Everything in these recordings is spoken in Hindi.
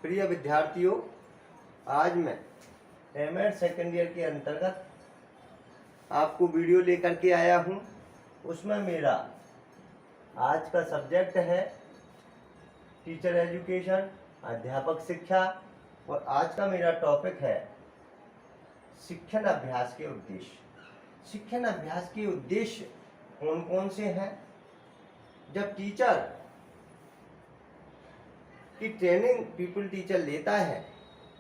प्रिय विद्यार्थियों, आज मैं एमएड सेकेंड ईयर के अंतर्गत आपको वीडियो लेकर के आया हूं। उसमें मेरा आज का सब्जेक्ट है टीचर एजुकेशन, अध्यापक शिक्षा, और आज का मेरा टॉपिक है शिक्षण अभ्यास के उद्देश्य। शिक्षण अभ्यास के उद्देश्य कौन कौन से हैं? जब टीचर की ट्रेनिंग पीपल टीचर लेता है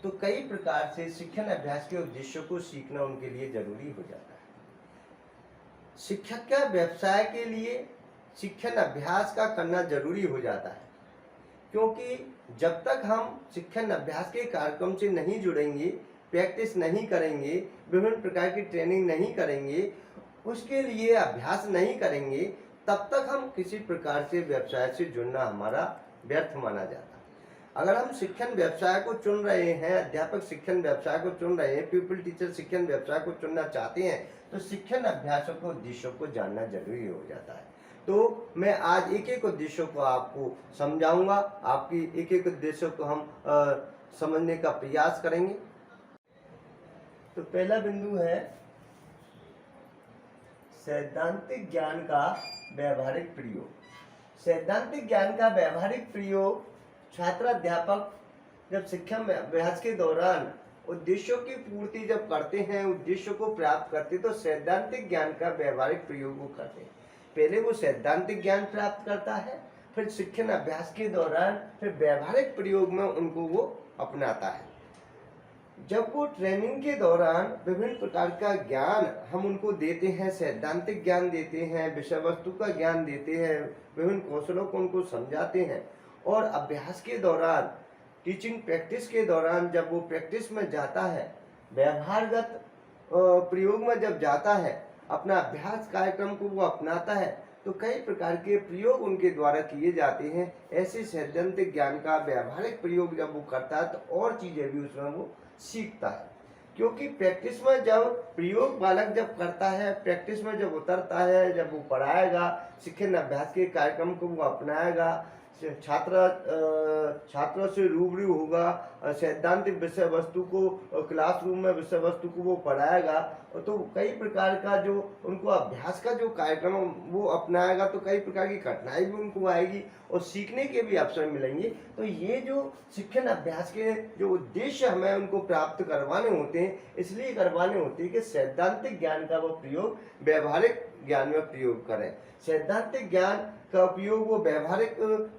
तो कई प्रकार से शिक्षण अभ्यास के उद्देश्यों को सीखना उनके लिए जरूरी हो जाता है। शिक्षक का व्यवसाय के लिए शिक्षण अभ्यास का करना जरूरी हो जाता है, क्योंकि जब तक हम शिक्षण अभ्यास के कार्यक्रम से नहीं जुड़ेंगे, प्रैक्टिस नहीं करेंगे, विभिन्न प्रकार की ट्रेनिंग नहीं करेंगे, उसके लिए अभ्यास नहीं करेंगे, तब तक हम किसी प्रकार से व्यवसाय से जुड़ना हमारा व्यर्थ माना जाता है। अगर हम शिक्षण व्यवसाय को चुन रहे हैं, अध्यापक शिक्षण व्यवसाय को चुन रहे हैं, पीपल टीचर शिक्षण व्यवसाय को चुनना चाहते हैं, तो शिक्षण अभ्यासों के उद्देश्यों को जानना जरूरी हो जाता है। तो मैं आज एक एक उद्देश्यों को आपको समझाऊंगा, आपकी एक एक उद्देश्यों को हम समझने का प्रयास करेंगे। तो पहला बिंदु है सैद्धांतिक ज्ञान का व्यावहारिक प्रयोग। सैद्धांतिक ज्ञान का व्यावहारिक प्रयोग छात्र अध्यापक जब शिक्षण अभ्यास के दौरान उद्देश्यों की पूर्ति जब करते हैं, उद्देश्यों को प्राप्त करते, तो सैद्धांतिक ज्ञान का व्यावहारिक प्रयोग वो करते हैं। पहले वो सैद्धांतिक ज्ञान प्राप्त करता है, फिर शिक्षण अभ्यास के दौरान फिर व्यावहारिक प्रयोग में उनको वो अपनाता है। जब वो ट्रेनिंग के दौरान विभिन्न प्रकार का ज्ञान हम उनको देते हैं, सैद्धांतिक ज्ञान देते हैं, विषय वस्तु का ज्ञान देते हैं, विभिन्न कौशलों को उनको समझाते हैं, और अभ्यास के दौरान टीचिंग प्रैक्टिस के दौरान जब वो प्रैक्टिस में जाता है, व्यवहारगत प्रयोग में जब जाता है, अपना अभ्यास कार्यक्रम को वो अपनाता है, तो कई प्रकार के प्रयोग उनके द्वारा किए जाते हैं। ऐसे सैद्धांतिक ज्ञान का व्यावहारिक प्रयोग जब वो करता है तो और चीजें भी उसमें वो सीखता है, क्योंकि प्रैक्टिस में जब प्रयोग बालक जब करता है, प्रैक्टिस में जब उतरता है, जब वो पढ़ाएगा, शिक्षण अभ्यास के कार्यक्रम को वो अपनाएगा, छात्रों से रूबरू होगा, सैद्धांतिक विषय वस्तु को क्लासरूम में विषय वस्तु को वो पढ़ाएगा, तो कई प्रकार का जो उनको अभ्यास का जो कार्यक्रम वो अपनाएगा, तो कई प्रकार की कठिनाई भी उनको आएगी और सीखने के भी अवसर मिलेंगे। तो ये जो शिक्षण अभ्यास के जो उद्देश्य हमें उनको प्राप्त करवाने होते हैं, इसलिए करवाने होते हैं कि सैद्धांतिक ज्ञान का वो प्रयोग व्यावहारिक ज्ञान में प्रयोग करें। सैद्धांतिक ज्ञान का उपयोग वो व्यावहारिक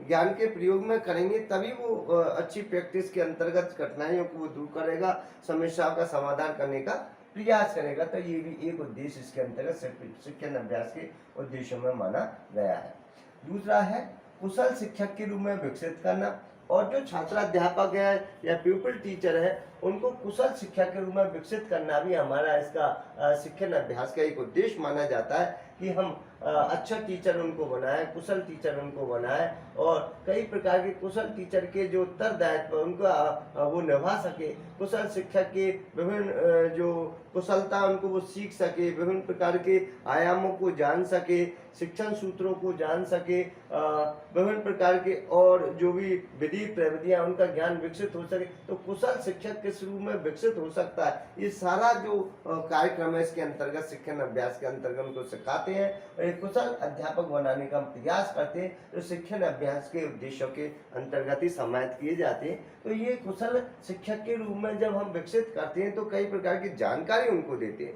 ज्ञान के प्रयोग में करेंगे, तभी वो अच्छी प्रैक्टिस के अंतर्गत कठिनाइयों को वो दूर करेगा, समस्याओं का समाधान करने का प्रयास करेगा। तो ये भी एक उद्देश्य इसके अंतर्गत शिक्षण अभ्यास के उद्देश्यों में माना गया है। दूसरा है कुशल शिक्षक के रूप में विकसित करना, और जो छात्र अध्यापक है या प्यूपिल टीचर है, उनको कुशल शिक्षक के रूप में विकसित करना भी हमारा इसका शिक्षण अभ्यास का एक उद्देश्य माना जाता है कि हम अच्छा टीचर उनको बनाएं, कुशल टीचर उनको बनाएं, और कई प्रकार के कुशल टीचर के जो उत्तरदायित्व उनको वो निभा सके, कुशल शिक्षक के विभिन्न जो कुशलता उनको वो सीख सके, विभिन्न प्रकार के आयामों को जान सके, शिक्षण सूत्रों को जान सके, विभिन्न प्रकार के और जो भी विधि प्रविधियां उनका ज्ञान विकसित हो सके, तो कुशल शिक्षक किस रूप में विकसित हो सकता है, ये सारा जो कार्यक्रम है इसके अंतर्गत शिक्षण अभ्यास के अंतर्गत उनको सिखाते हैं और एक कुशल अध्यापक बनाने का प्रयास करते हैं, जो शिक्षण अभ्यास के उद्देश्यों के अंतर्गत ही समाहित किए जाते हैं। तो ये कुशल शिक्षक के रूप में जब हम विकसित करते हैं तो कई प्रकार की जानकारी उनको देते हैं,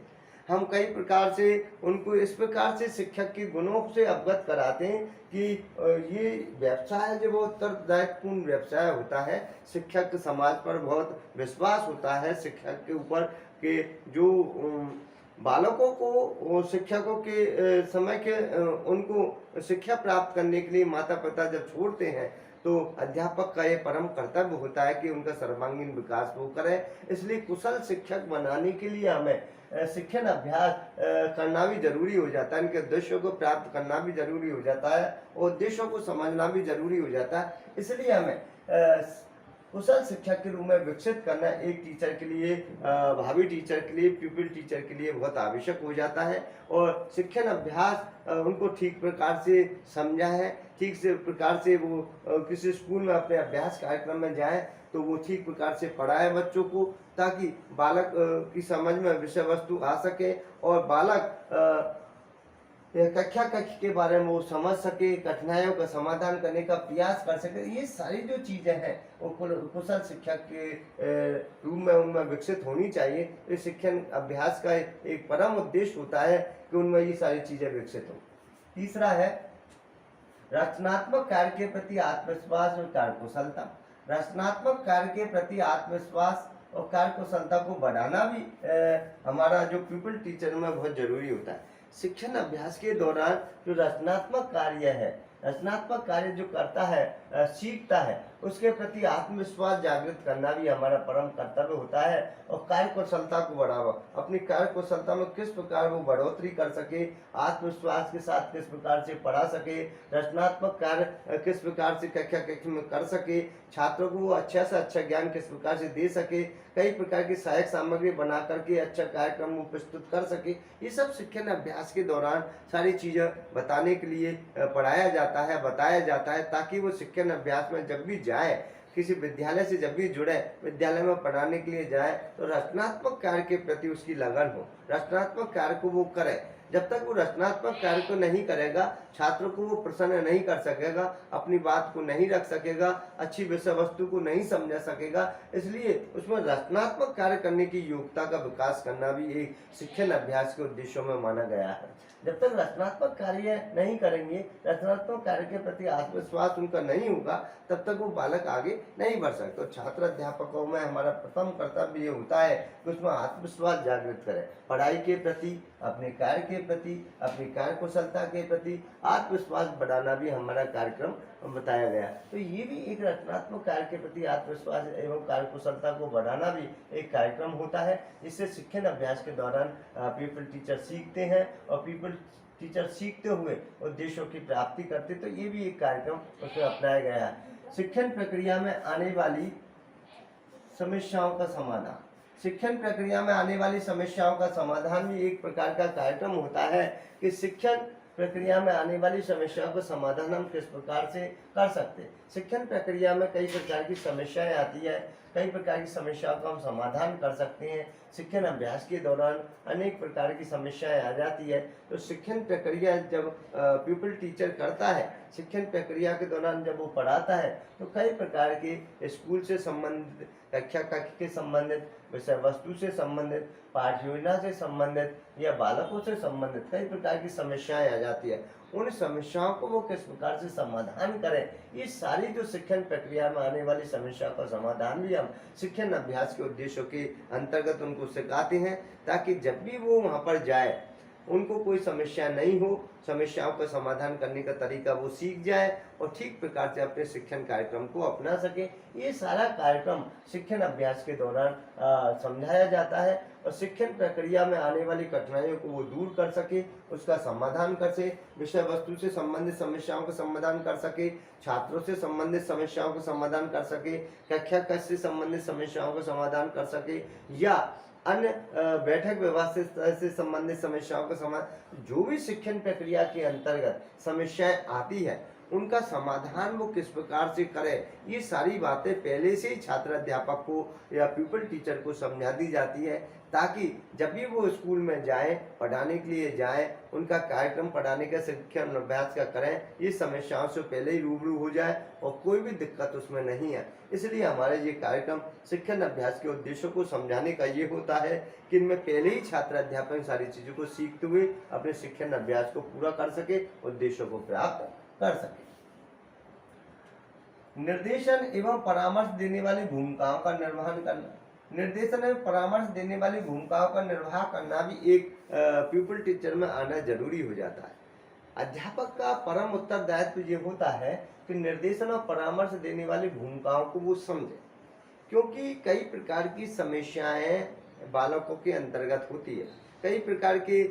हम कई प्रकार से उनको इस प्रकार से शिक्षक के गुणों से अवगत कराते हैं कि ये व्यवसाय जो बहुत उत्तरदायित्वपूर्ण व्यवसाय होता है, शिक्षक समाज पर बहुत विश्वास होता है, शिक्षक के ऊपर के जो बालकों को शिक्षकों के समय के उनको शिक्षा प्राप्त करने के लिए माता पिता जब छोड़ते हैं, तो अध्यापक का ये परम कर्तव्य होता है कि उनका सर्वांगीण विकास वो करें। इसलिए कुशल शिक्षक बनाने के लिए हमें शिक्षण अभ्यास करना भी जरूरी हो जाता है, इनके उद्देश्यों को प्राप्त करना भी जरूरी हो जाता है और उद्देश्यों को समझना भी जरूरी हो जाता है। इसलिए हमें कुशल शिक्षक के रूप में विकसित करना एक टीचर के लिए, भावी टीचर के लिए, प्यूपिल टीचर के लिए बहुत आवश्यक हो जाता है। और शिक्षण अभ्यास उनको ठीक प्रकार से समझा है, ठीक से प्रकार से वो किसी स्कूल में अपने अभ्यास कार्यक्रम में जाएं, तो वो ठीक प्रकार से पढ़ाए बच्चों को, ताकि बालक की समझ में विषय वस्तु आ सके और बालक ये कक्षा कक्ष के बारे में वो समझ सके, कठिनाइयों का समाधान करने का प्रयास कर सके। ये सारी जो चीज़ें हैं वो कुशल शिक्षक के रूप में उनमें विकसित होनी चाहिए। इस शिक्षण अभ्यास का एक परम उद्देश्य होता है कि उनमें ये सारी चीज़ें विकसित हों। तीसरा है रचनात्मक कार्य के प्रति आत्मविश्वास और कार्यकुशलता। रचनात्मक कार्य के प्रति आत्मविश्वास और कार्यकुशलता को बढ़ाना भी हमारा जो पीपल टीचर में बहुत जरूरी होता है। शिक्षण अभ्यास के दौरान जो रचनात्मक कार्य है, रचनात्मक कार्य जो करता है, सीखता है, उसके प्रति आत्मविश्वास जागृत करना भी हमारा परम कर्तव्य होता है। और कार्य कुशलता को बढ़ावा, अपनी कार्य कुशलता में किस प्रकार वो बढ़ोतरी कर सके, आत्मविश्वास के साथ किस प्रकार से पढ़ा सके, रचनात्मक कार्य किस प्रकार से कक्षा कक्षा में कर सके, छात्रों को वो अच्छा से अच्छा ज्ञान किस प्रकार से दे सके, कई प्रकार की सहायक सामग्री बना करके अच्छा कार्यक्रम वो प्रस्तुत कर सके। ये सब शिक्षण अभ्यास के दौरान सारी चीज़ें बताने के लिए पढ़ाया जाता है, बताया जाता है, ताकि वो शिक्षण अभ्यास में जब भी जाए, किसी विद्यालय से जब भी जुड़े, विद्यालय में पढ़ाने के लिए जाए, तो रचनात्मक कार्य के प्रति उसकी लगन हो, रचनात्मक कार्य को वो करे। जब तक वो रचनात्मक कार्य को नहीं करेगा, छात्रों को वो प्रसन्न नहीं कर सकेगा, अपनी बात को नहीं रख सकेगा, अच्छी विषय वस्तु को नहीं समझ सकेगा। इसलिए उसमें रचनात्मक कार्य करने की योग्यता का विकास करना भी एक शिक्षण अभ्यास के उद्देश्यों में माना गया है। जब तक रचनात्मक कार्य नहीं करेंगे, रचनात्मक कार्य के प्रति आत्मविश्वास उनका नहीं होगा, तब तक वो बालक आगे नहीं बढ़ सकते। तो छात्र अध्यापकों में हमारा प्रथम कर्तव्य ये होता है कि उसमें आत्मविश्वास जागृत करें, पढ़ाई के प्रति, अपने कार्य के प्रति, अपनी कार्य कुशलता के प्रति आत्मविश्वास बढ़ाना भी हमारा कार्यक्रम बताया गया। तो ये भी एक रचनात्मक कार्य के प्रति आत्मविश्वास एवं कार्य कुशलता को बढ़ाना भी एक कार्यक्रम होता है। इससे शिक्षण अभ्यास के दौरान पीपल टीचर सीखते हैं और पीपल टीचर सीखते हुए उद्देश्यों की प्राप्ति करते, तो ये भी एक कार्यक्रम उसमें अपनाया गया है। शिक्षण प्रक्रिया में आने वाली समस्याओं का समाधान, शिक्षण प्रक्रिया में आने वाली समस्याओं का समाधान भी एक प्रकार का कार्यक्रम होता है कि शिक्षण प्रक्रिया में आने वाली समस्याओं का समाधान हम किस प्रकार से कर सकते हैं। शिक्षण प्रक्रिया में कई प्रकार की समस्याएं आती है, कई प्रकार की समस्याओं का हम समाधान कर सकते हैं। शिक्षण अभ्यास के दौरान अनेक प्रकार की समस्याएं आ जाती है, तो शिक्षण प्रक्रिया जब पीपल टीचर करता है, शिक्षण प्रक्रिया के दौरान जब वो पढ़ाता है, तो कई प्रकार के स्कूल से संबंधित, कक्षा कक्ष के संबंधित, विषय वस्तु से संबंधित, पाठ योजना से संबंधित या बालकों से संबंधित कई प्रकार की समस्याएं आ जाती है। उन समस्याओं को वो किस प्रकार से समाधान करें, ये सारी जो शिक्षण प्रक्रिया में आने वाली समस्या का समाधान भी हम शिक्षण अभ्यास के उद्देश्यों के अंतर्गत उनको सिखाते हैं, ताकि जब भी वो वहाँ पर जाए उनको कोई समस्या नहीं हो, समस्याओं का समाधान करने का तरीका वो सीख जाए और ठीक प्रकार से अपने शिक्षण कार्यक्रम को अपना सके। ये सारा कार्यक्रम शिक्षण अभ्यास के दौरान समझाया जाता है और शिक्षण प्रक्रिया में आने वाली कठिनाइयों को वो दूर कर सके, उसका समाधान कर सके, विषय वस्तु से संबंधित समस्याओं का समाधान कर सके, छात्रों से संबंधित समस्याओं का समाधान कर सके, कक्षा कक्ष से संबंधित समस्याओं का समाधान कर सके, या अन्य बैठक व्यवस्था से संबंधित समस्याओं का समाधान, जो भी शिक्षण प्रक्रिया के अंतर्गत समस्याएं आती है उनका समाधान वो किस प्रकार से करे, ये सारी बातें पहले से ही छात्र अध्यापक को या पीपल टीचर को समझा दी जाती है, ताकि जब भी वो स्कूल में जाए, पढ़ाने के लिए जाए, उनका कार्यक्रम पढ़ाने का शिक्षण अभ्यास का करें, ये समस्याओं से पहले ही रूबरू हो जाए और कोई भी दिक्कत उसमें नहीं है। इसलिए हमारे ये कार्यक्रम शिक्षण अभ्यास के उद्देश्यों को समझाने का ये होता है कि इनमें पहले ही छात्र अध्यापक सारी चीज़ों को सीखते हुए अपने शिक्षण अभ्यास को पूरा कर सके, उद्देश्यों को प्राप्त कर सके। निर्देशन एवं परामर्श देने वाली भूमिकाओं का निर्वहन करना, निर्देशन एवं परामर्श देने वाली भूमिकाओं का निर्वाह करना भी एक पीपल टीचर में आना जरूरी हो जाता है। अध्यापक का परम उत्तरदायित्व ये होता है कि निर्देशन और परामर्श देने वाली भूमिकाओं को वो समझे, क्योंकि कई प्रकार की समस्याएं बालकों के अंतर्गत होती है। कई प्रकार के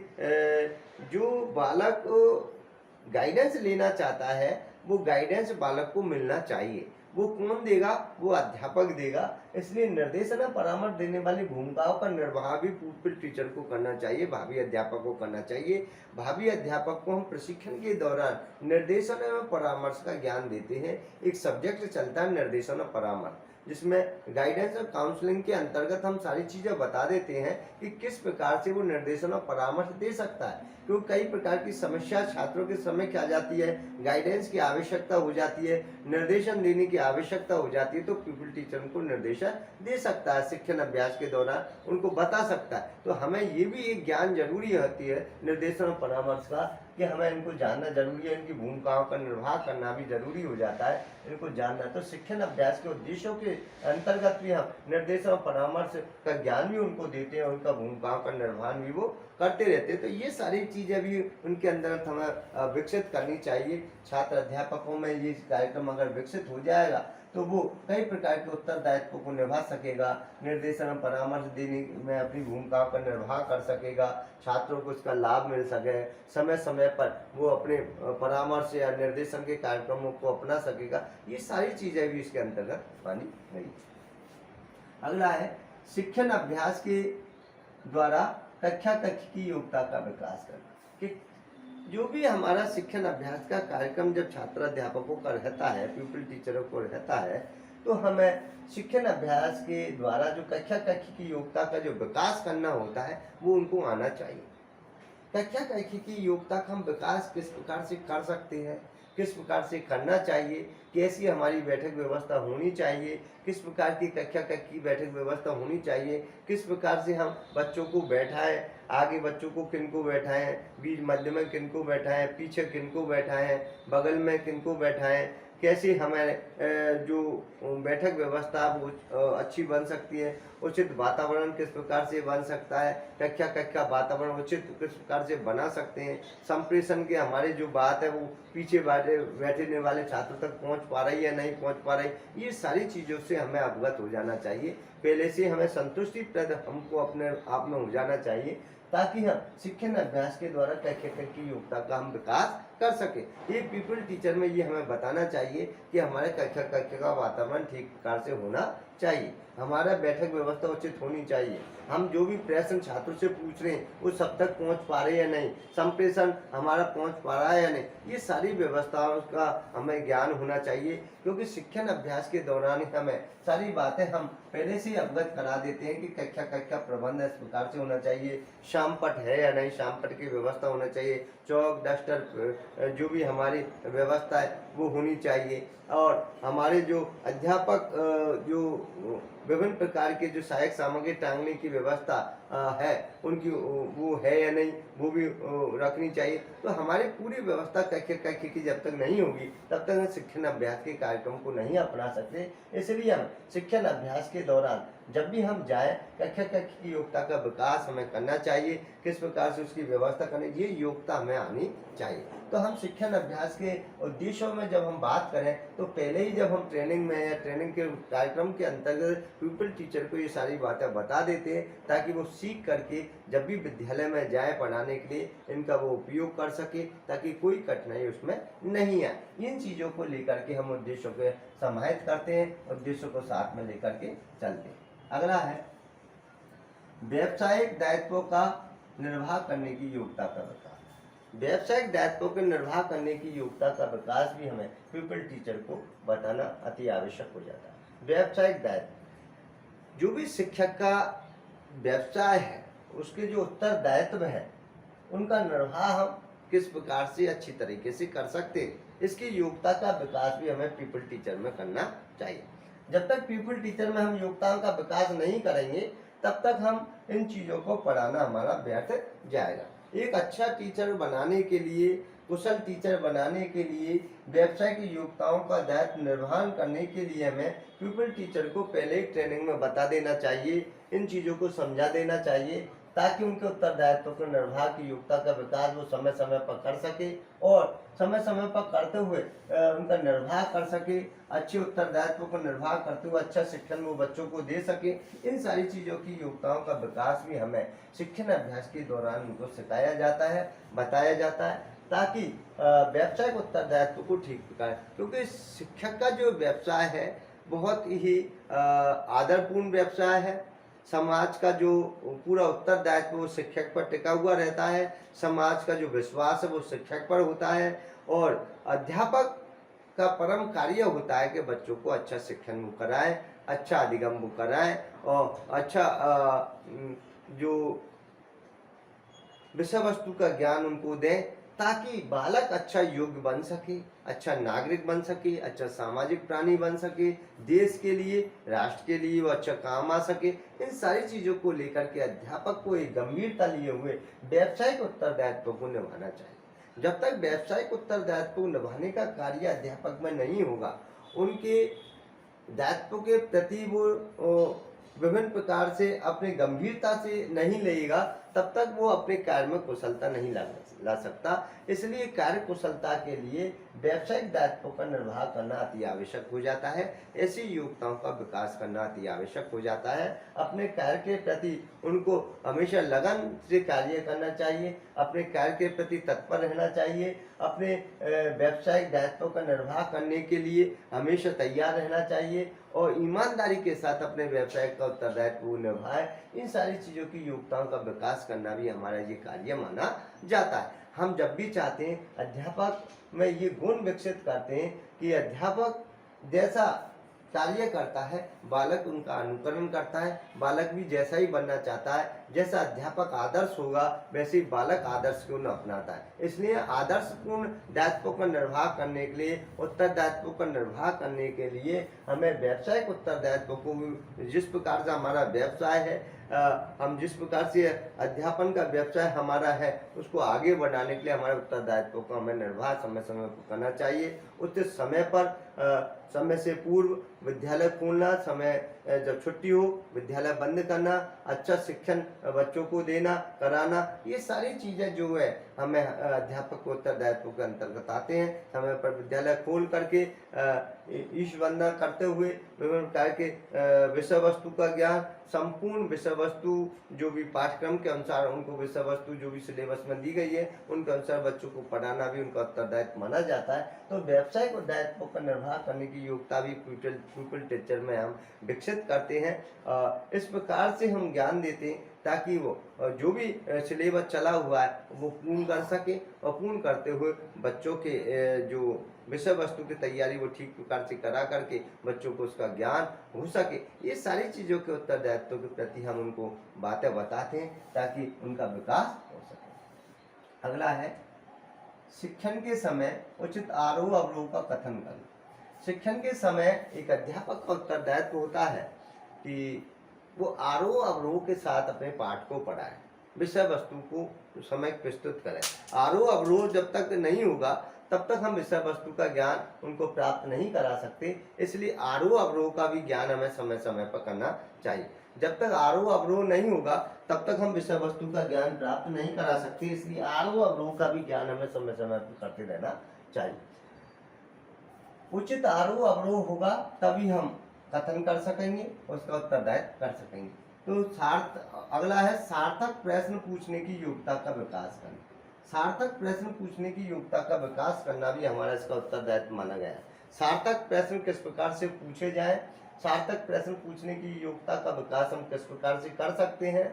जो बालक गाइडेंस लेना चाहता है, वो गाइडेंस बालक को मिलना चाहिए। वो कौन देगा? वो अध्यापक देगा। इसलिए निर्देशन और परामर्श देने वाली भूमिकाओं का निर्वाह भी पीपल टीचर को करना चाहिए, भावी अध्यापक को करना चाहिए। भावी अध्यापक को हम प्रशिक्षण के दौरान निर्देशन एवं परामर्श का ज्ञान देते हैं। एक सब्जेक्ट चलता है निर्देशन और परामर्श। जिसमें गाइडेंस और काउंसलिंग के अंतर्गत हम सारी चीज़ें बता देते हैं कि किस प्रकार से वो निर्देशन और परामर्श दे सकता है। क्योंकि कई प्रकार की समस्या छात्रों के समय क्या जाती है, गाइडेंस की आवश्यकता हो जाती है, निर्देशन देने की आवश्यकता हो जाती है, तो पीपल टीचर उनको निर्देशन दे सकता है, शिक्षण अभ्यास के दौरान उनको बता सकता है। तो हमें ये भी एक ज्ञान जरूरी होती है निर्देशन और परामर्श का, कि हमें इनको जानना जरूरी है, इनकी भूमिकाओं का निर्वाह करना भी जरूरी हो जाता है, इनको जानना। तो शिक्षण अभ्यास के उद्देश्यों के अंतर्गत भी हम निर्देशन और परामर्श का ज्ञान भी उनको देते हैं, उनका भूमिकाओं का निर्वहन भी वो करते रहते हैं। तो ये सारी चीजें भी उनके अंदर हमें विकसित करनी चाहिए। छात्र अध्यापकों में ये कार्यक्रम अगर विकसित हो जाएगा तो वो कई प्रकार के उत्तरदायित्वों को निभा सकेगा, निर्देशन और परामर्श देने में अपनी भूमिकाओं का निर्वाह कर सकेगा, छात्रों को इसका लाभ मिल सके, समय समय पर वो अपने परामर्श या निर्देशन के कार्यक्रमों को अपना सकेगा। ये सारी चीजें भी इसके अंतर्गत मानी गई। अगला है शिक्षण अभ्यास के द्वारा कक्षा कक्ष की योग्यता का विकास करना। कि जो भी हमारा शिक्षण अभ्यास का कार्यक्रम जब छात्र अध्यापकों का रहता है, पीपल टीचरों को रहता है, तो हमें शिक्षण अभ्यास के द्वारा जो कक्षा कक्ष की योग्यता का जो विकास करना होता है वो उनको आना चाहिए। कक्षा कक्ष की योग्यता का हम विकास किस प्रकार से कर सकते हैं, किस प्रकार से करना चाहिए, कैसी हमारी बैठक व्यवस्था होनी चाहिए, किस प्रकार की कक्षा कक्ष की बैठक व्यवस्था होनी चाहिए, किस प्रकार से हम बच्चों को बैठाएं, आगे बच्चों को किन को बैठाएं, बीच मध्य में किन को बैठाएं, पीछे किन को बैठाएं, बगल में किन को बैठाएं, कैसे हमें जो बैठक व्यवस्था वो अच्छी बन सकती है, उचित वातावरण किस प्रकार से बन सकता है, कक्षा कक्ष का वातावरण उचित किस प्रकार से बना सकते हैं, संप्रेषण के हमारे जो बात है वो पीछे बैठने वाले छात्रों तक पहुंच पा रही है नहीं पहुंच पा रही, ये सारी चीज़ों से हमें अवगत हो जाना चाहिए। पहले से हमें संतुष्टि प्रद हमको अपने आप में हो जाना चाहिए, ताकि हम शिक्षण अभ्यास के द्वारा कक्षा कक्ष की योग्यता का हम विकास कर सके। ये पीपल टीचर में ये हमें बताना चाहिए कि हमारे कक्षा कक्ष का वातावरण ठीक प्रकार से होना चाहिए, हमारा बैठक व्यवस्था उचित होनी चाहिए, हम जो भी प्रश्न छात्रों से पूछ रहे हैं वो सब तक पहुंच पा रहे हैं या नहीं, संप्रेषण हमारा पहुंच पा रहा है या नहीं, ये सारी व्यवस्थाओं का हमें ज्ञान होना चाहिए। क्योंकि शिक्षण अभ्यास के दौरान हमें सारी बातें हम पहले से अवगत करा देते हैं कि कक्षा कक्ष का प्रबंध इस प्रकार से होना चाहिए, शाम पट है या नहीं, शाम पट की व्यवस्था होना चाहिए, चौक डस्टर जो भी हमारी व्यवस्था है वो होनी चाहिए, और हमारे जो अध्यापक जो विभिन्न प्रकार के जो सहायक सामग्री टांगने की व्यवस्था है उनकी वो है या नहीं वो भी रखनी चाहिए। तो हमारी पूरी व्यवस्था कक्षा कक्ष की जब तक नहीं होगी तब तक हम शिक्षण अभ्यास के कार्यक्रम को नहीं अपना सकते। इसलिए हम शिक्षण अभ्यास के दौरान जब भी हम जाए कक्षा कक्ष की योग्यता का विकास हमें करना चाहिए, किस प्रकार से उसकी व्यवस्था करनी, ये योग्यता हमें आनी चाहिए। तो हम शिक्षण अभ्यास के उद्देश्यों में जब हम बात करें तो पहले ही जब हम ट्रेनिंग में या ट्रेनिंग के कार्यक्रम के अंतर्गत पीपल टीचर को ये सारी बातें बता देते हैं, ताकि वो सीख करके जब भी विद्यालय में जाए पढ़ाने के लिए इनका वो उपयोग कर सके, ताकि कोई कठिनाई उसमें नहीं आए। इन चीज़ों को लेकर के हम उद्देश्यों को समाहित करते हैं, उद्देश्यों को साथ में लेकर के चलते हैं। अगला है व्यावसायिक दायित्वों का निर्वाह करने की योग्यता का विकास। व्यावसायिक दायित्वों के निर्वाह करने की योग्यता का विकास भी हमें पीपल टीचर को बताना अति आवश्यक हो जाता है। व्यावसायिक दायित्व, जो भी शिक्षक का व्यवसाय है उसके जो उत्तरदायित्व है उनका निर्वाह हम किस प्रकार से अच्छी तरीके से कर सकते हैं, इसकी योग्यता का विकास भी हमें पीपल टीचर में करना चाहिए। जब तक पीपल टीचर में हम योग्यताओं का विकास नहीं करेंगे तब तक हम इन चीज़ों को पढ़ाना हमारा व्यर्थ जाएगा। एक अच्छा टीचर बनाने के लिए, कुशल टीचर बनाने के लिए, व्यवसाय की योग्यताओं का दायित्व निर्वहन करने के लिए हमें पीपल टीचर को पहले ही ट्रेनिंग में बता देना चाहिए, इन चीज़ों को समझा देना चाहिए, ताकि उनके उत्तरदायित्व के निर्वाह की योग्यता का विकास वो समय समय पर कर सके और समय समय पर करते हुए उनका निर्वाह कर सके, अच्छे उत्तरदायित्व को निर्वाह करते हुए अच्छा शिक्षण वो बच्चों को दे सके। इन सारी चीज़ों की योग्यताओं का विकास भी हमें शिक्षण अभ्यास के दौरान उनको सिखाया जाता है, बताया जाता है, ताकि व्यावसायिक उत्तरदायित्व को ठीक प्रकार, क्योंकि शिक्षक का जो व्यवसाय है बहुत ही आदरपूर्ण व्यवसाय है। समाज का जो पूरा उत्तरदायित्व वो शिक्षक पर टिका हुआ रहता है, समाज का जो विश्वास है वो शिक्षक पर होता है, और अध्यापक का परम कार्य होता है कि बच्चों को अच्छा शिक्षण कराएं, अच्छा अधिगम वो कराएं और अच्छा जो विषय वस्तु का ज्ञान उनको दें, ताकि बालक अच्छा योग्य बन सके, अच्छा नागरिक बन सके, अच्छा सामाजिक प्राणी बन सके, देश के लिए, राष्ट्र के लिए वो अच्छा काम आ सके। इन सारी चीज़ों को लेकर के अध्यापक को एक गंभीरता लिए हुए व्यावसायिक उत्तरदायित्व को निभाना चाहिए। जब तक व्यावसायिक उत्तरदायित्व को निभाने का कार्य अध्यापक में नहीं होगा, उनके दायित्व के प्रति वो विभिन्न प्रकार से अपनी गंभीरता से नहीं लेगा, तब तक वो अपने कार्य में कुशलता नहीं ला सकता। इसलिए कार्य कुशलता के लिए व्यावसायिक दायित्व का निर्वाह करना अति आवश्यक हो जाता है। ऐसी योग्यताओं का विकास करना अति आवश्यक हो जाता है। अपने कार्य के प्रति उनको हमेशा लगन से कार्य करना चाहिए, अपने कार्य के प्रति तत्पर रहना चाहिए, अपने व्यावसायिक दायित्व का निर्वाह करने के लिए हमेशा तैयार रहना चाहिए और ईमानदारी के साथ अपने व्यवसाय का उत्तरदायित्व निभाए। इन सारी चीज़ों की योग्यताओं का विकास करना भी हमारा ये कार्य माना जाता है। हम जब भी चाहते हैं अध्यापक में ये गुण विकसित करते हैं कि अध्यापक जैसा कार्य करता है बालक उनका अनुकरण करता है, बालक भी जैसा ही बनना चाहता है, जैसा अध्यापक आदर्श होगा वैसे ही बालक आदर्श को अपनाता है। इसलिए आदर्शपूर्ण दायित्व का निर्वाह करने के लिए, उत्तरदायित्व का निर्वाह करने के लिए हमें व्यावसायिक उत्तरदायित्व को, जिस प्रकार से हमारा व्यवसाय है, हम जिस प्रकार से अध्यापन का व्यवसाय हमारा है, उसको आगे बढ़ाने के लिए हमारे उत्तरदायित्व का हमें निर्वाह समय समय पर करना चाहिए। उचित समय पर समय से पूर्व विद्यालय खोलना, समय जब छुट्टी हो विद्यालय बंद करना, अच्छा शिक्षण बच्चों को देना कराना, ये सारी चीज़ें जो है हमें अध्यापक को उत्तरदायित्व के अंतर्गत आते हैं। समय पर विद्यालय खोल करके ईश वंदना करते हुए विभिन्न प्रकार के विषय वस्तु का ज्ञान, संपूर्ण विषय वस्तु जो भी पाठ्यक्रम के अनुसार उनको विषय वस्तु जो भी सिलेबस में दी गई है उनके अनुसार बच्चों को पढ़ाना भी उनका उत्तरदायित्व माना जाता है। तो व्यावसायिक दायित्व का निर्वाह करने की योग्यता भी प्यूपिल टीचर में हम विकसित करते हैं। इस प्रकार से हम ज्ञान देते हैं ताकि वो जो भी सिलेबस चला हुआ है वो पूर्ण कर सके और पूर्ण करते हुए बच्चों के जो विषय वस्तु की तैयारी वो ठीक प्रकार से करा करके बच्चों को उसका ज्ञान हो सके। ये सारी चीज़ों के उत्तरदायित्व के प्रति हम उनको बातें बताते हैं ताकि उनका विकास हो सके। अगला है शिक्षण के समय उचित आरोह अवरोह का कथन करना। शिक्षण के समय एक अध्यापक का उत्तरदायित्व होता है कि वो आरोह अवरोह के साथ अपने पाठ को पढ़ाए, विषय वस्तु को समय प्रस्तुत करें। आरोह अवरोह जब तक नहीं होगा तब तक हम विषय वस्तु का ज्ञान उनको प्राप्त नहीं करा सकते। इसलिए आरोह अवरोह का भी ज्ञान हमें समय समय पर करना चाहिए। जब तक आरोह अवरोह नहीं होगा तब तक हम विषय वस्तु का ज्ञान प्राप्त नहीं करा सकते। इसलिए आरोह अवरोह का भी ज्ञान हमें समय समय पर करते रहना चाहिए। उचित आरोह अवरोह होगा तभी हम कथन कर सकेंगे, उसका उत्तरदायित्व कर सकेंगे। तो अगला है सार्थक प्रश्न पूछने की योग्यता का विकास करना। सार्थक प्रश्न पूछने की योग्यता का विकास करना भी हमारा इसका उत्तरदायित्व माना गया है। सार्थक प्रश्न किस प्रकार से पूछे जाए, सार्थक प्रश्न पूछने की योग्यता का विकास हम किस प्रकार से कर सकते हैं,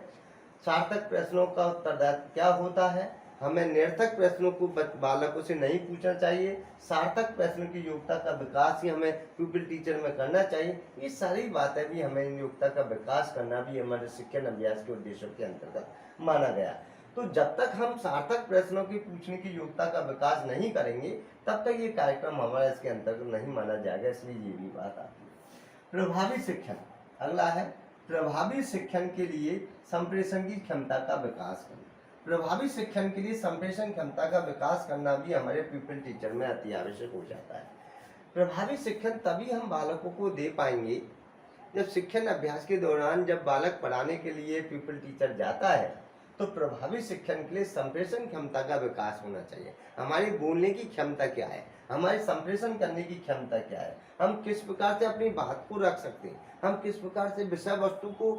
सार्थक प्रश्नों का उत्तरदायित्व क्या होता है, हमें निरर्थक प्रश्नों को बालकों से नहीं पूछना चाहिए, सार्थक प्रश्न की योग्यता का विकास ही हमें प्यूपिल टीचर में करना चाहिए। ये सारी बातें भी हमें इन योग्यता का विकास करना भी हमारे शिक्षण अभ्यास के उद्देश्यों के अंतर्गत माना गया। तो जब तक हम सार्थक प्रश्नों की पूछने की योग्यता का विकास नहीं करेंगे तब तक ये कार्यक्रम हमारा इसके अंतर्गत नहीं माना जाएगा। इसलिए ये भी बात आती है। प्रभावी शिक्षण अगला है। प्रभावी शिक्षण के लिए संप्रेषण की क्षमता का विकास करना। प्रभावी शिक्षण के लिए संप्रेषण क्षमता का विकास करना भी हमारे प्यूपिल टीचर में अति आवश्यक हो जाता है। प्रभावी शिक्षण तभी हम बालकों को दे पाएंगे जब शिक्षण अभ्यास के दौरान जब बालक पढ़ाने के लिए प्यूपिल टीचर जाता है तो प्रभावी शिक्षण के लिए संप्रेषण क्षमता का विकास होना चाहिए। हमारी बोलने की क्षमता क्या है, हमारी संप्रेषण करने की क्षमता क्या है, हम किस प्रकार से अपनी बात को रख सकते हैं, हम किस प्रकार से विषय वस्तु को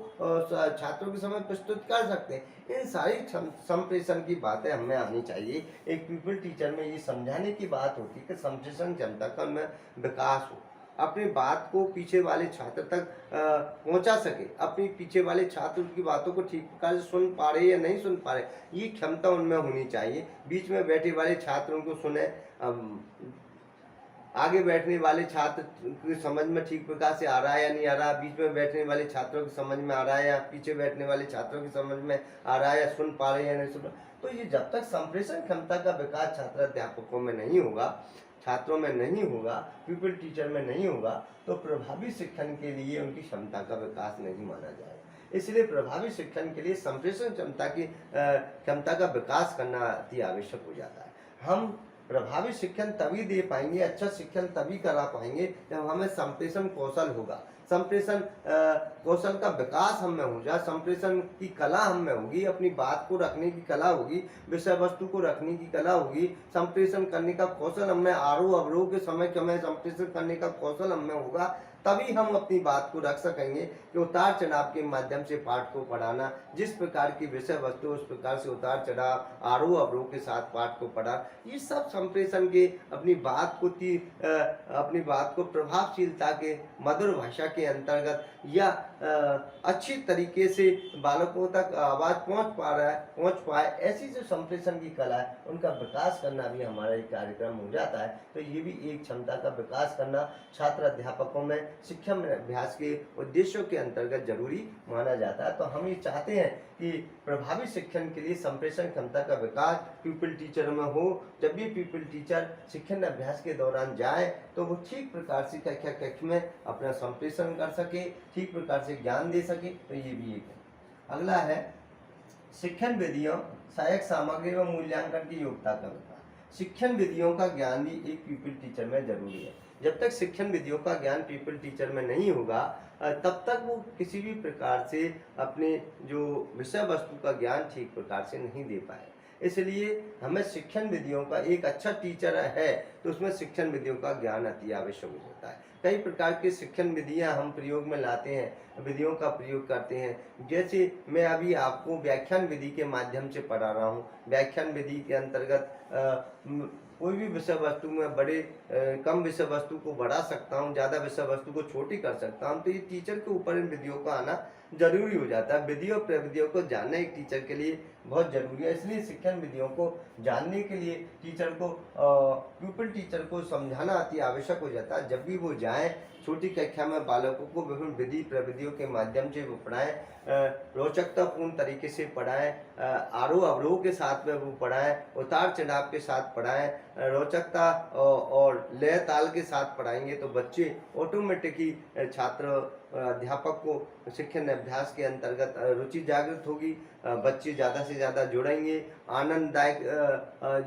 छात्रों के समय प्रस्तुत कर सकते हैं। इन सारी संप्रेषण की बातें हमें आनी चाहिए। एक प्यूपिल टीचर में ये समझाने की बात होती है कि संप्रेषण क्षमता का हमें विकास हो, अपनी बात को पीछे वाले छात्र तक पहुंचा सके, अपनी पीछे वाले छात्र की बातों को ठीक प्रकार से सुन पा रहे या नहीं सुन पा रहे, ये क्षमता उनमें होनी चाहिए। बीच में बैठे वाले छात्रों को सुने, आगे बैठने वाले छात्र की समझ में ठीक प्रकार से आ रहा है या नहीं आ रहा, बीच में बैठने वाले छात्रों की समझ में आ रहा है या पीछे बैठने वाले छात्रों की समझ में आ रहा है, या सुन पा रहे हैं या नहीं सुन पा। तो ये जब तक संप्रेषण क्षमता का विकास छात्र अध्यापकों में नहीं होगा, छात्रों में नहीं होगा, पीपल टीचर में नहीं होगा, तो प्रभावी शिक्षण के लिए उनकी क्षमता का विकास नहीं माना जाएगा। इसलिए प्रभावी शिक्षण के लिए संप्रेषण क्षमता का विकास करना अति आवश्यक हो जाता है। हम प्रभावी शिक्षण तभी दे पाएंगे, अच्छा शिक्षण तभी करा पाएंगे जब हमें संप्रेषण कौशल होगा, संप्रेषण कौशल का विकास हम में हो जाए, संप्रेषण की कला हम में होगी, अपनी बात को रखने की कला होगी, विषय वस्तु को रखने की कला होगी, संप्रेषण करने का कौशल हम में, आरोह अवरोह के समय हमें संप्रेषण करने का कौशल हम में होगा, तभी हम अपनी बात को रख सकेंगे कि उतार चढ़ाव के माध्यम से पाठ को पढ़ाना, जिस प्रकार की विषय वस्तु उस प्रकार से उतार चढ़ाव, आरोह अवरोह के साथ पाठ को पढ़ा, ये सब संप्रेषण के अपनी बात को प्रभावशीलता के, मधुर भाषा के अंतर्गत या अच्छी तरीके से बालकों तक आवाज पहुंच पाए, ऐसी जो संप्रेषण की कला है उनका विकास करना भी हमारा एक कार्यक्रम हो जाता है। तो ये भी एक क्षमता का विकास करना छात्र अध्यापकों में शिक्षा में अभ्यास के उद्देश्यों के अंतर्गत जरूरी माना जाता है। तो हम ये चाहते हैं कि प्रभावी शिक्षण के लिए संप्रेषण क्षमता का विकास पीपल टीचर में हो। जब भी पीपल टीचर शिक्षण अभ्यास के दौरान जाए तो वो ठीक प्रकार से कक्ष में अपना संप्रेषण कर सके, ठीक प्रकार से ज्ञान दे सके। तो ये भी एक है। अगला है शिक्षण विधियों, सहायक सामग्री व मूल्यांकन की योग्यता का विकास। शिक्षण विधियों का ज्ञान भी एक पीपल टीचर में जरूरी है। जब तक शिक्षण विधियों का ज्ञान पीपल टीचर में नहीं होगा तब तक वो किसी भी प्रकार से अपने जो विषय वस्तु का ज्ञान ठीक प्रकार से नहीं दे पाए। इसलिए हमें शिक्षण विधियों का, एक अच्छा टीचर है तो उसमें शिक्षण विधियों का ज्ञान अति आवश्यक होता है। कई प्रकार की शिक्षण विधियां हम प्रयोग में लाते हैं, विधियों का प्रयोग करते हैं। जैसे मैं अभी आपको व्याख्यान विधि के माध्यम से पढ़ा रहा हूँ। व्याख्यान विधि के अंतर्गत कोई भी विषय वस्तु में कम विषय वस्तु को बढ़ा सकता हूँ, ज़्यादा विषय वस्तु को छोटी कर सकता हूँ। तो ये टीचर के ऊपर इन विधियों का आना जरूरी हो जाता है। विधियों प्रविधियों को जानना एक टीचर के लिए बहुत जरूरी है। इसलिए शिक्षण विधियों को जानने के लिए पीपल टीचर को समझाना अति आवश्यक हो जाता है। जब भी वो जाएं, छोटी कक्षा में बालकों को विभिन्न विधि प्रविधियों के माध्यम से वो पढ़ाएं, रोचकतापूर्ण तरीके से पढ़ाएं, आरोह अवरोह के साथ में वो पढ़ाएं, उतार चढ़ाव के साथ पढ़ाएं, रोचकता और लय ताल के साथ पढ़ाएंगे तो बच्चे ऑटोमेटिक ही छात्र अध्यापक को शिक्षण अभ्यास के अंतर्गत रुचि जागृत होगी, बच्चे ज़्यादा से ज़्यादा जुड़ेंगे, आनंददायक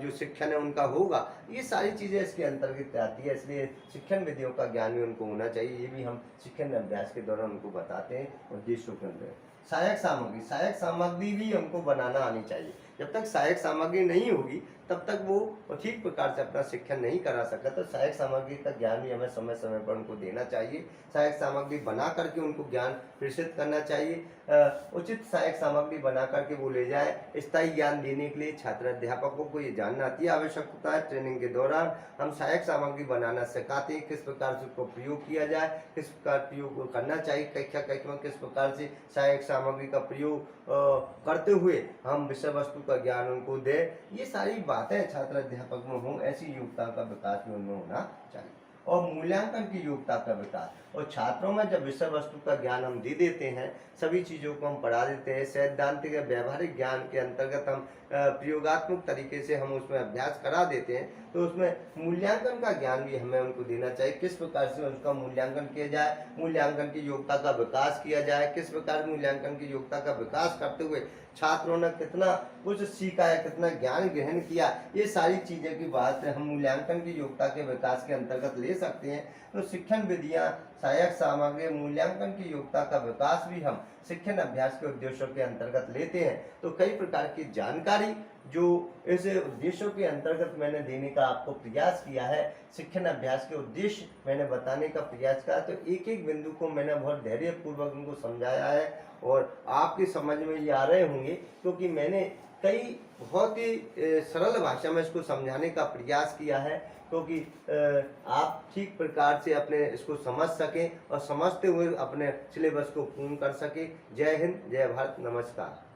जो शिक्षण है उनका होगा। ये सारी चीज़ें इसके अंतर्गत आती है। इसलिए शिक्षण विधियों का ज्ञान भी उनको होना चाहिए। ये भी हम शिक्षण अभ्यास के दौरान उनको बताते हैं उद्देश्यों के अंदर। सहायक सामग्री भी हमको बनाना आनी चाहिए। जब तक सहायक सामग्री नहीं होगी तब तक वो ठीक प्रकार से अपना शिक्षण नहीं करा सकता। तो सहायक सामग्री का ज्ञान भी हमें समय समय पर उनको देना चाहिए। सहायक सामग्री बना करके उनको ज्ञान प्रेषित करना चाहिए। उचित सहायक सामग्री बना करके वो ले जाए। स्थायी ज्ञान देने के लिए छात्र अध्यापकों को ये जानना अति आवश्यक होता है। ट्रेनिंग के दौरान हम सहायक सामग्री बनाना सिखाते हैं, किस प्रकार से उसको प्रयोग किया जाए, किस प्रकार प्रयोग करना चाहिए, कक्षा में किस प्रकार से सहायक सामग्री का प्रयोग करते हुए हम विषय वस्तु का ज्ञान उनको दें। ये सारी बातें छात्र अध्यापक में हों, ऐसी योग्यता का विकास भी उनमें होना चाहिए। और मूल्यांकन की योग्यता का विकास, और छात्रों में जब विषय वस्तु का ज्ञान हम दे देते हैं, सभी चीज़ों को हम पढ़ा देते हैं, सैद्धांतिक या व्यवहारिक ज्ञान के अंतर्गत हम प्रयोगात्मक तरीके से हम उसमें अभ्यास करा देते हैं, तो उसमें मूल्यांकन का ज्ञान भी हमें उनको देना चाहिए। किस प्रकार से उसका मूल्यांकन किया जाए, मूल्यांकन की योग्यता का विकास किया जाए, किस प्रकार मूल्यांकन की योग्यता का विकास करते हुए छात्रों ने कितना कुछ सीखा है, कितना ज्ञान ग्रहण किया, ये सारी चीज़ें की बात हम मूल्यांकन की योग्यता के विकास के अंतर्गत ले सकते हैं। तो शिक्षण विधियाँ, सहायक सामग्री, मूल्यांकन की योग्यता का विकास भी हम शिक्षण अभ्यास के उद्देश्यों के अंतर्गत लेते हैं। तो कई प्रकार की जानकारी जो इस उद्देश्यों के अंतर्गत मैंने देने का आपको प्रयास किया है, शिक्षण अभ्यास के उद्देश्य मैंने बताने का प्रयास किया, तो एक एक बिंदु को मैंने बहुत धैर्यपूर्वक उनको समझाया है और आपकी समझ में ये आ रहे होंगे, क्योंकि मैंने कई बहुत ही सरल भाषा में इसको समझाने का प्रयास किया है, क्योंकि आप ठीक प्रकार से अपने इसको समझ सकें और समझते हुए अपने सिलेबस को पूर्ण कर सकें। जय हिंद, जय भारत, नमस्कार।